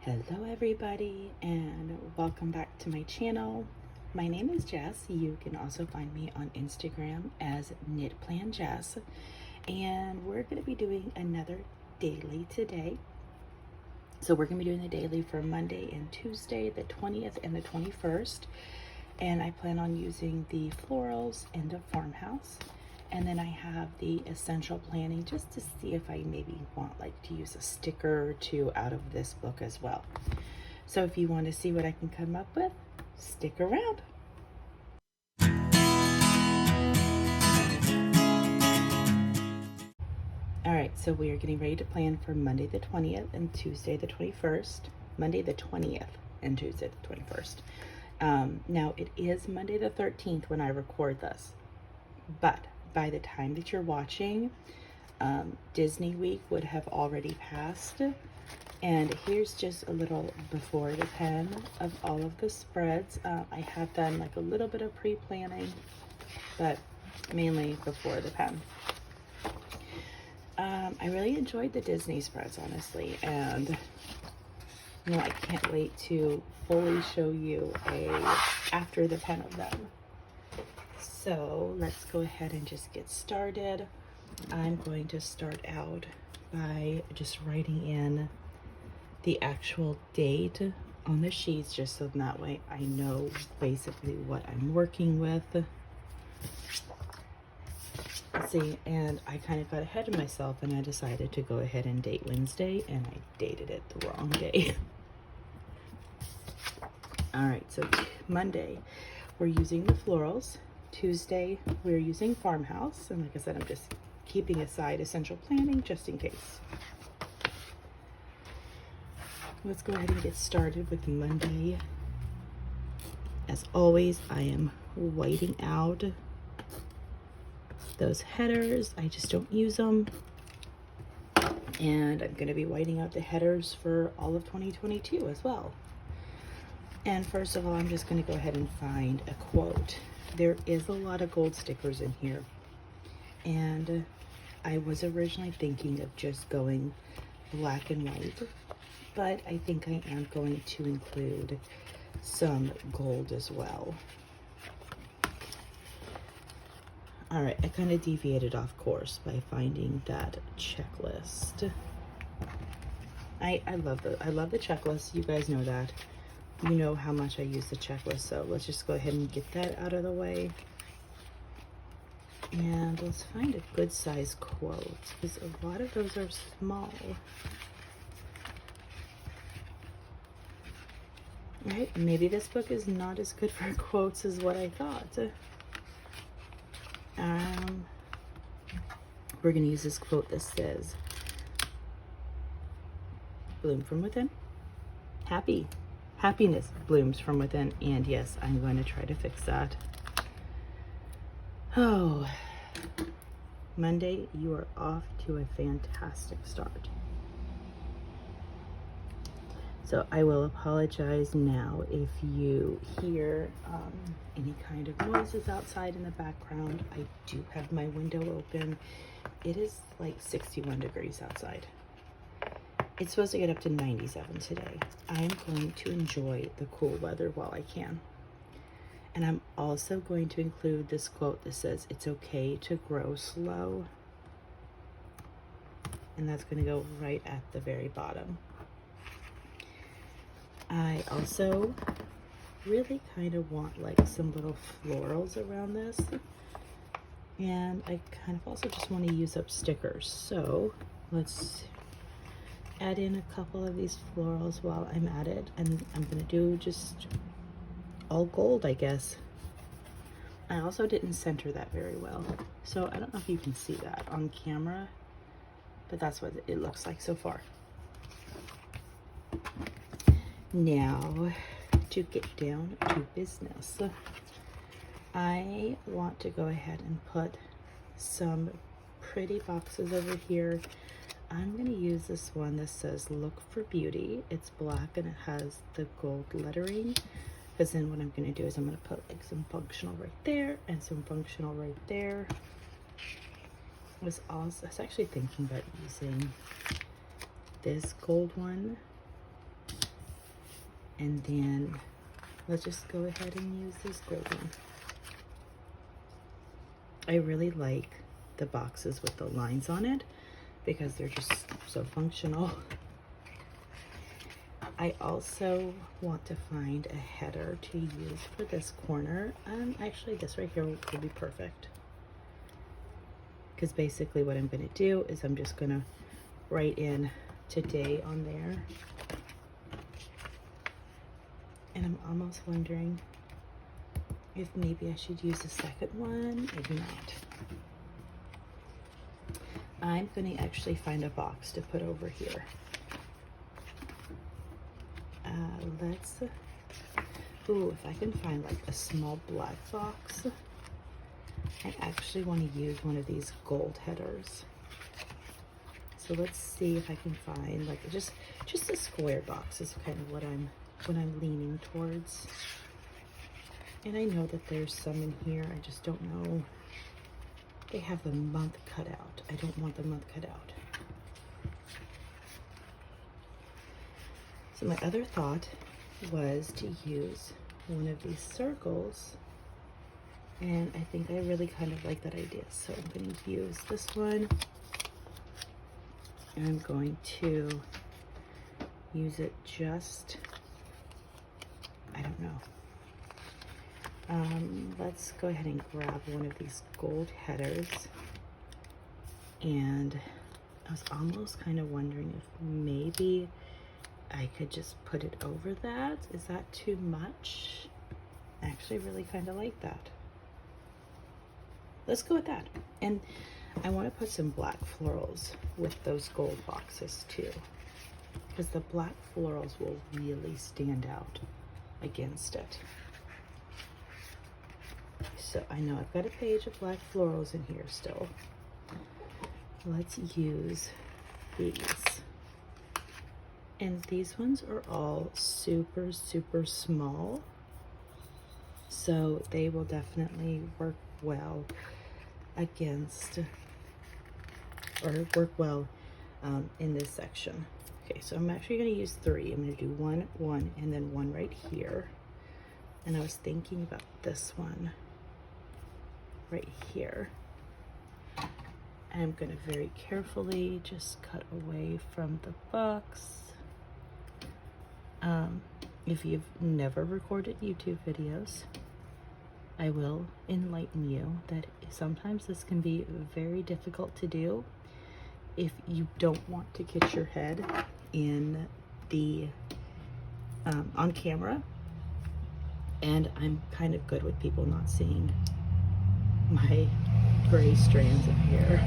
Hello everybody and welcome back to my channel. My name is Jess. You can also find me on Instagram as Knit Plan Jess, and we're going to be doing another daily today. So we're going to be doing the daily for Monday and Tuesday, the 20th and the 21st, and I plan on using the Florals and the Farmhouse. And then I have the essential planning just to see if I maybe want to use a sticker or two out of this book as well. So if you want to see what I can come up with, stick around. All right, so we are getting ready to plan for Monday the 20th and Tuesday the 21st. Monday the 20th and Tuesday the 21st. Now it is Monday the 13th when I record this, but by the time that you're watching, Disney Week would have already passed. And here's just a little before the pen of all of the spreads. I have done a little bit of pre-planning, but mainly before the pen. I really enjoyed the Disney spreads, honestly, and I can't wait to fully show you a after the pen of them. So let's go ahead and just get started. I'm going to start out by just writing in the actual date on the sheets, just so that way I know basically what I'm working with. Let's see, and I kind of got ahead of myself and I decided to go ahead and date Wednesday, and I dated it the wrong day. All right, so Monday, we're using the Florals. Tuesday, we're using Farmhouse, and like I said, I'm just keeping aside essential planning just in case. Let's go ahead and get started with Monday. As always, I am whiting out those headers. I just don't use them. And I'm going to be whiting out the headers for all of 2022 as well. And first of all, I'm just going to go ahead and find a quote. There is a lot of gold stickers in here, and I was originally thinking of just going black and white, but I think I am going to include some gold as well. All right, I kind of deviated off course by finding that checklist. I love the checklist. You guys know that. You know how much I use the checklist, so let's just go ahead and get that out of the way. And let's find a good size quote, because a lot of those are small. Right, maybe this book is not as good for quotes as what I thought. We're going to use this quote that says, "Bloom from within. Happiness blooms from within." And yes, I'm going to try to fix that. Oh, Monday, you are off to a fantastic start. So I will apologize now if you hear any kind of noises outside in the background. I do have my window open. It is like 61 degrees outside. It's supposed to get up to 97 today. I'm going to enjoy the cool weather while I can. And I'm also going to include this quote that says, "It's okay to grow slow." And that's going to go right at the very bottom. I also really kind of want some little florals around this. And I kind of also just want to use up stickers. So let's add in a couple of these florals while I'm at it, and I'm gonna do just all gold, I guess. I also didn't center that very well, so I don't know if you can see that on camera, but that's what it looks like so far. Now to get down to business, I want to go ahead and put some pretty boxes over here. I'm going to use this one that says "Look for Beauty." It's black and it has the gold lettering, because then what I'm going to do is I'm going to put some functional right there and some functional right there. I was actually thinking about using this gold one And then let's just go ahead and use this gold one. I really like the boxes with the lines on it because they're just so functional. I also want to find a header to use for this corner. Actually, this right here will be perfect. Because basically what I'm going to do is I'm just going to write in today on there. And I'm almost wondering if maybe I should use the second one, maybe not. I'm going to actually find a box to put over here. If I can find like a small black box, I actually want to use one of these gold headers. So let's see if I can find like just a square box is kind of what I'm leaning towards. And I know that there's some in here, I just don't know. They have the month cut out. I don't want the month cut out. So my other thought was to use one of these circles, and I think I really kind of like that idea. So I'm going to use this one, and I'm going to use it just, I don't know. Let's go ahead and grab one of these gold headers, and I was almost kind of wondering if maybe I could just put it over that. Is that too much? I actually really kind of like that. Let's go with that. And I want to put some black florals with those gold boxes too, because the black florals will really stand out against it. So I know I've got a page of black florals in here still. Let's use these. And these ones are all super, super small. So they will definitely work well against, or work well in this section. Okay, so I'm actually going to use 3. I'm going to do 1, 1, and then 1 right here. And I was thinking about this one right here. And I'm going to very carefully just cut away from the box. If you've never recorded YouTube videos, I will enlighten you that sometimes this can be very difficult to do if you don't want to get your head in the on camera. And I'm kind of good with people not seeing my gray strands of hair.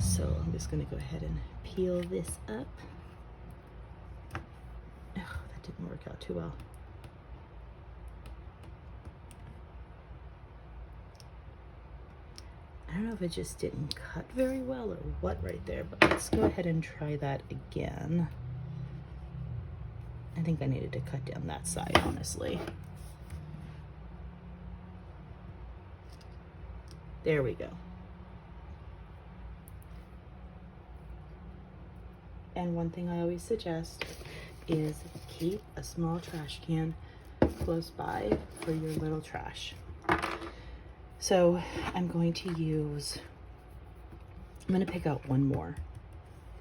So I'm just going to go ahead and peel this up. Oh, that didn't work out too well. I don't know if it just didn't cut very well or what right there, but let's go ahead and try that again. I think I needed to cut down that side, honestly. There we go. And one thing I always suggest is keep a small trash can close by for your little trash. So I'm going to pick out one more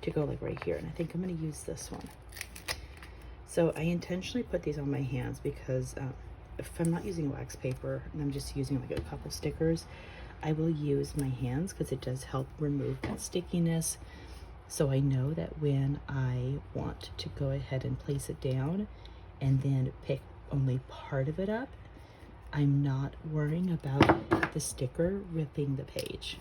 to go like right here, and I think I'm going to use this one. So I intentionally put these on my hands because if I'm not using wax paper and I'm just using like a couple stickers, I will use my hands because it does help remove that stickiness. So I know that when I want to go ahead and place it down and then pick only part of it up, I'm not worrying about the sticker ripping the page.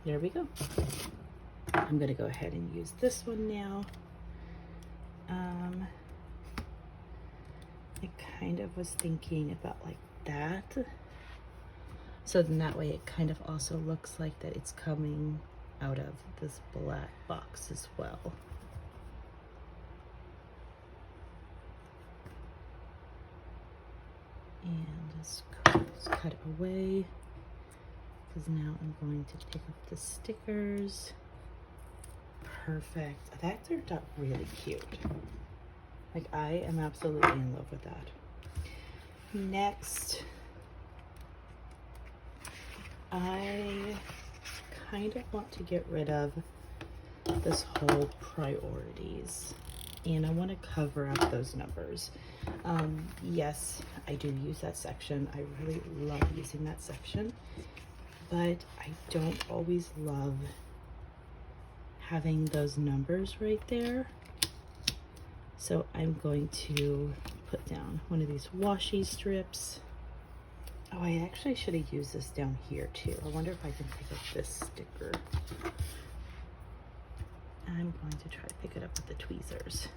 There we go. I'm gonna go ahead and use this one now. I kind of was thinking about like that. So then that way it kind of also looks like that it's coming out of this black box as well. And just cut away, because now I'm going to pick up the stickers. perfect. That turned out really cute. Like, I am absolutely in love with that. Next, I kind of want to get rid of this whole priorities, and I want to cover up those numbers. Yes, I do use that section. I really love using that section, but I don't always love having those numbers right there. So I'm going to put down one of these washi strips. Oh, I actually should have used this down here too. I wonder if I can pick up this sticker. I'm going to try to pick it up with the tweezers.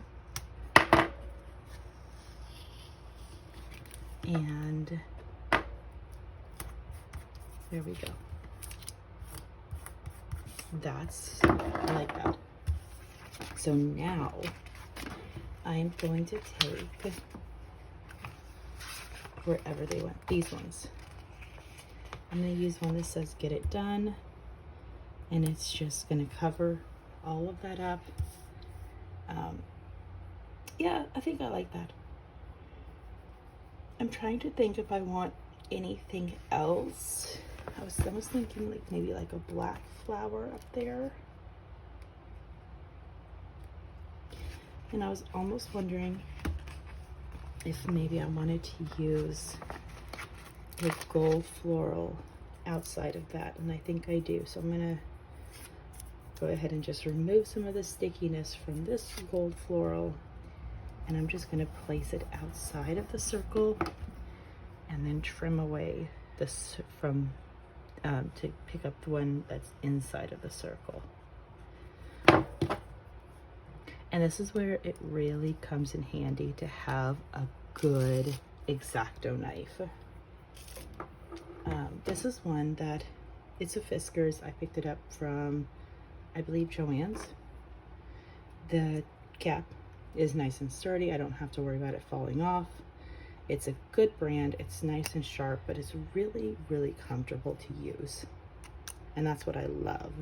And there we go. I like that. So now I'm going to take wherever they went, these ones. I'm going to use one that says "Get It Done," and it's just going to cover all of that up. Yeah, I think I like that. I'm trying to think if I want anything else. I was thinking like maybe like a black flower up there. And I was almost wondering if maybe I wanted to use a gold floral outside of that, and I think I do. So I'm gonna go ahead and just remove some of the stickiness from this gold floral, and I'm just gonna place it outside of the circle and then trim away this from to pick up the one that's inside of the circle. And this is where it really comes in handy to have a good X-Acto knife. This is one that, it's a Fiskars. I picked it up from, I believe, Joann's. The cap is nice and sturdy. I don't have to worry about it falling off. It's a good brand. It's nice and sharp, but it's really, really comfortable to use. And that's what I love.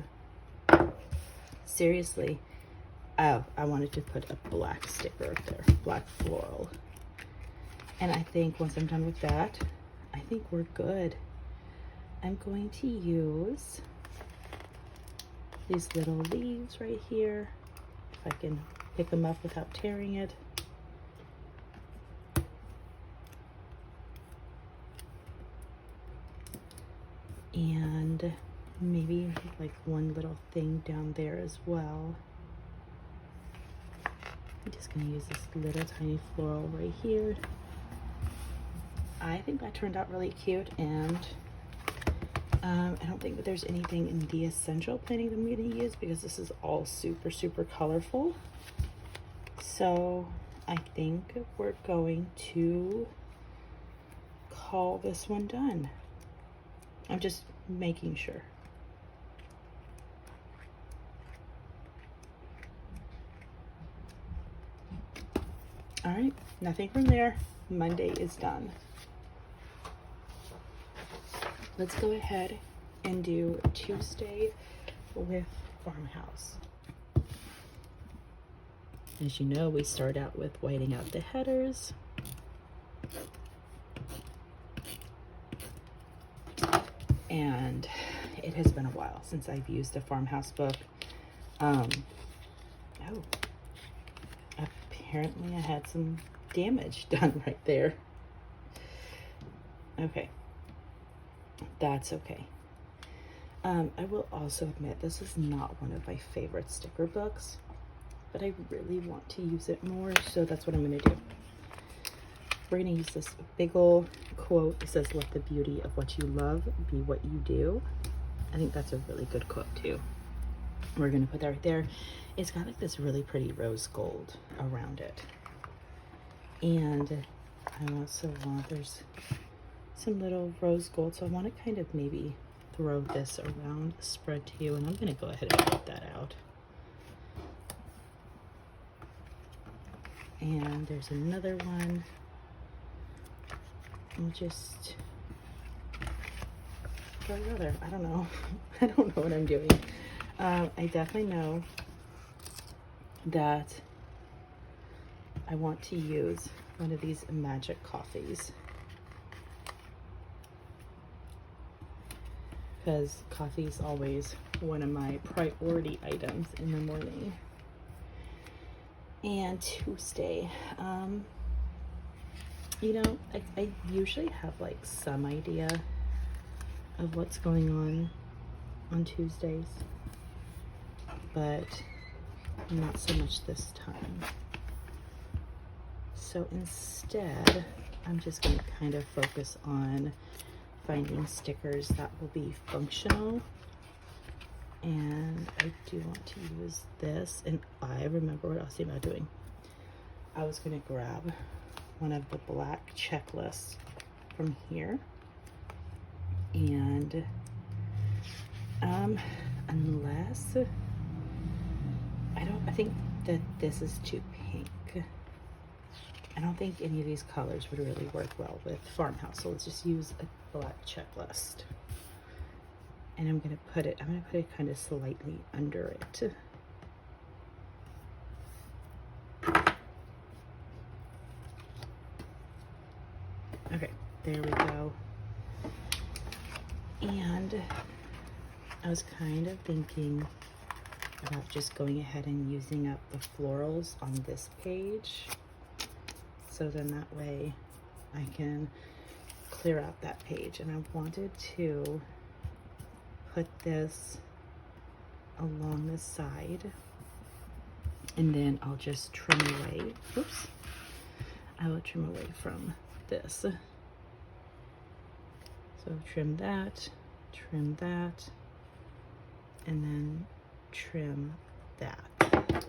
Seriously. Oh, I wanted to put a black sticker up there, black floral. And I think once I'm done with that, I think we're good. I'm going to use these little leaves right here, if I can pick them up without tearing it. And maybe like one little thing down there as well. I'm just going to use this little tiny floral right here. I think that turned out really cute, and I don't think that there's anything in the essential planning that I'm going to use because this is all super, super colorful. So I think we're going to call this one done. I'm just making sure. All right, nothing from there. Monday is done. Let's go ahead and do Tuesday with Farmhouse. As you know, we start out with whiting out the headers. And it has been a while since I've used a Farmhouse book. Apparently I had some damage done right there. Okay, that's okay. I will also admit this is not one of my favorite sticker books, but I really want to use it more, so that's what I'm going to do. We're going to use this big ol' quote. It says, "Let the beauty of what you love be what you do." I think that's a really good quote too. We're going to put that right there. It's got like this really pretty rose gold around it. And I also want, there's some little rose gold, so I want to kind of maybe throw this around the spread too, and I'm going to go ahead and cut that out. And there's another one. I'll just throw it over there. I don't know. I don't know what I'm doing. I definitely know that I want to use one of these magic coffees, because coffee is always one of my priority items in the morning. And Tuesday, you know, I usually have like some idea of what's going on Tuesdays, but not so much this time. So instead, I'm just going to kind of focus on finding stickers that will be functional. And I do want to use this, and I remember what I was thinking about doing. I was going to grab one of the black checklists from here, and unless I think that this is too pink. I don't think any of these colors would really work well with Farmhouse, so let's just use a black checklist. And I'm gonna put it kind of slightly under it. Okay, there we go. And I was kind of thinking about just going ahead and using up the florals on this page. So then that way I can clear out that page. And I wanted to put this along the side, and then I'll just trim away. Oops. I will trim away from this. So trim that, and then trim that.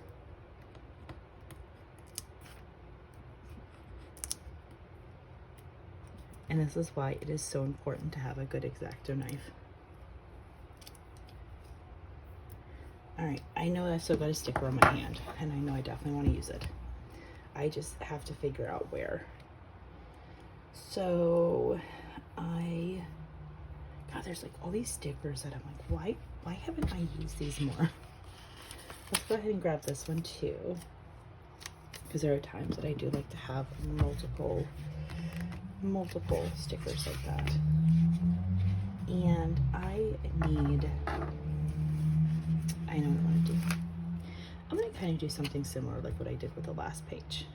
And this is why it is so important to have a good X-Acto knife. All right, I know I still got a sticker on my hand, and I know I definitely want to use it. I just have to figure out where. So God, there's like all these stickers that I'm like, why haven't I used these more? Let's go ahead and grab this one too, because there are times that I do like to have multiple stickers like that. And I know what I want to do. I'm going to kind of do something similar like what I did with the last page,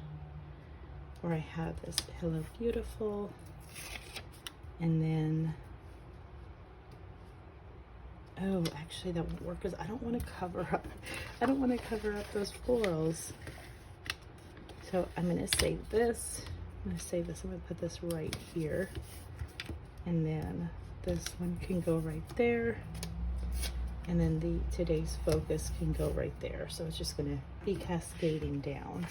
where I have this Hello Beautiful, and then, oh, actually that won't work because I don't want to cover up those florals. So I'm going to save this. I'm going to put this right here, and then this one can go right there, and then today's focus can go right there. So it's just going to be cascading down.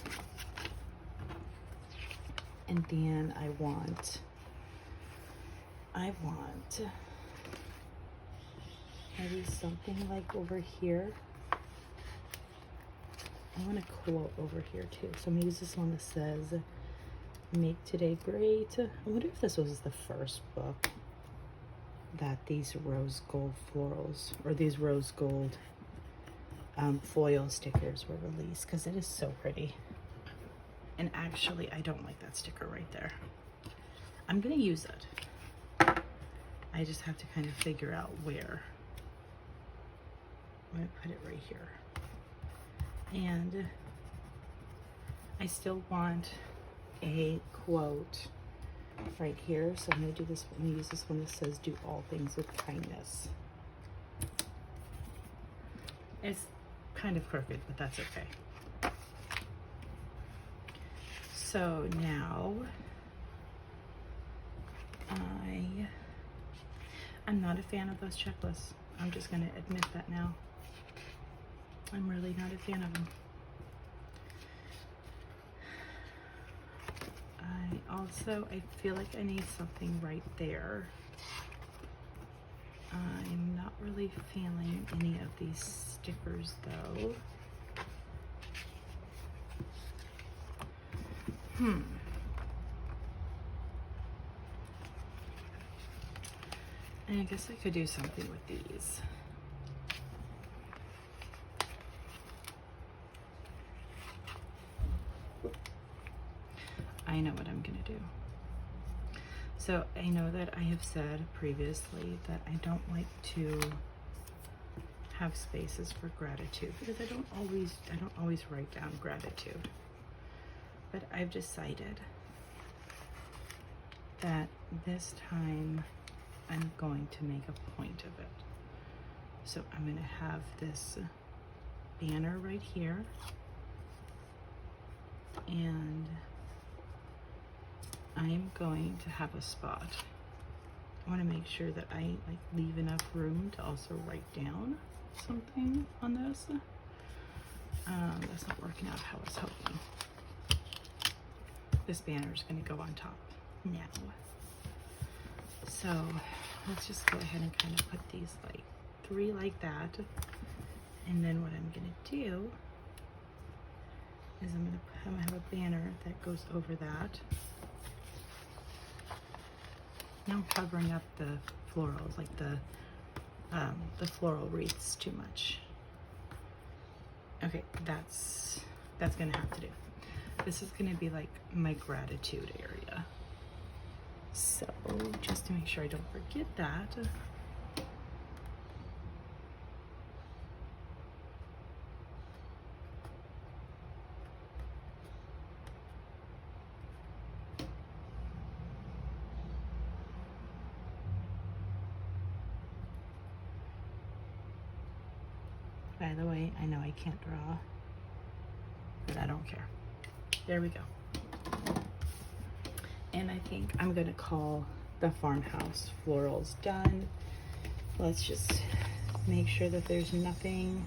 And then I want maybe something like over here. I want a quote over here too. So I'm going to use this one that says, "Make today great." I wonder if this was the first book that these rose gold florals, or these rose gold foil stickers were released, because it is so pretty. And actually, I don't like that sticker right there. I'm gonna use it. I just have to kind of figure out where. I'm gonna put it right here. And I still want a quote right here, so I'm gonna do this. I'm gonna use this one that says, "Do all things with kindness." It's kind of crooked, but that's okay. So now I'm not a fan of those checklists. I'm just gonna admit that now. I'm really not a fan of them. I feel like I need something right there. I'm not really feeling any of these stickers though. And I guess I could do something with these. I know what I'm gonna do. So I know that I have said previously that I don't like to have spaces for gratitude because I don't always write down gratitude. But I've decided that this time I'm going to make a point of it. So I'm going to have this banner right here, and I'm going to have a spot. I want to make sure that I like leave enough room to also write down something on this. That's not working out how I was hoping. This banner is going to go on top now. So let's just go ahead and kind of put these like 3 like that. And then what I'm going to do is I'm going to have a banner that goes over that. Now I'm covering up the florals, like the floral wreaths too much. Okay, that's gonna have to do. This is gonna be like my gratitude area. So just to make sure I don't forget that, by the way, I know I can't draw, but I don't care. There we go. And I think I'm gonna call the farmhouse florals done. Let's just make sure that there's nothing.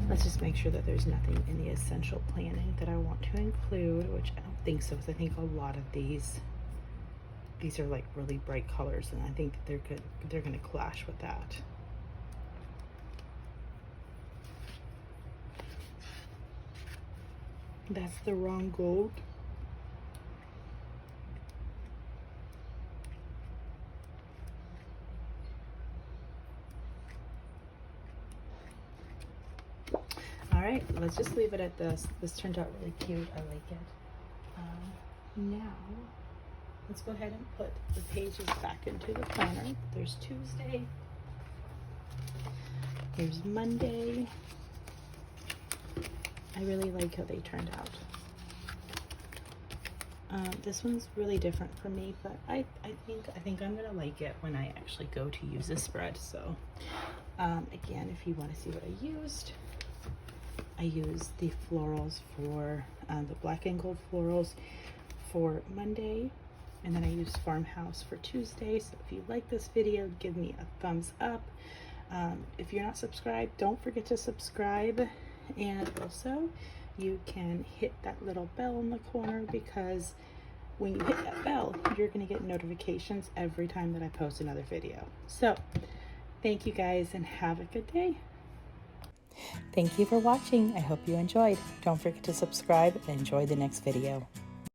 Let's just make sure that there's nothing in the essential planning that I want to include, which I don't think so, because I think a lot of these are like really bright colors, and I think that they're gonna clash with that. That's the wrong gold. All right, let's just leave it at this. This turned out really cute. I like it. Now, let's go ahead and put the pages back into the planner. There's Tuesday. There's Monday. I really like how they turned out. This one's really different for me, but I think I'm gonna like it when I actually go to use this spread. So again, if you want to see what I used the florals for the black and gold florals for Monday, and then I used Farmhouse for Tuesday. So if you like this video, give me a thumbs up. If you're not subscribed, don't forget to subscribe, and also you can hit that little bell in the corner, because when you hit that bell, you're going to get notifications every time that I post another video. So thank you guys, and have a good day. Thank you for watching. I hope you enjoyed. Don't forget to subscribe and enjoy the next video.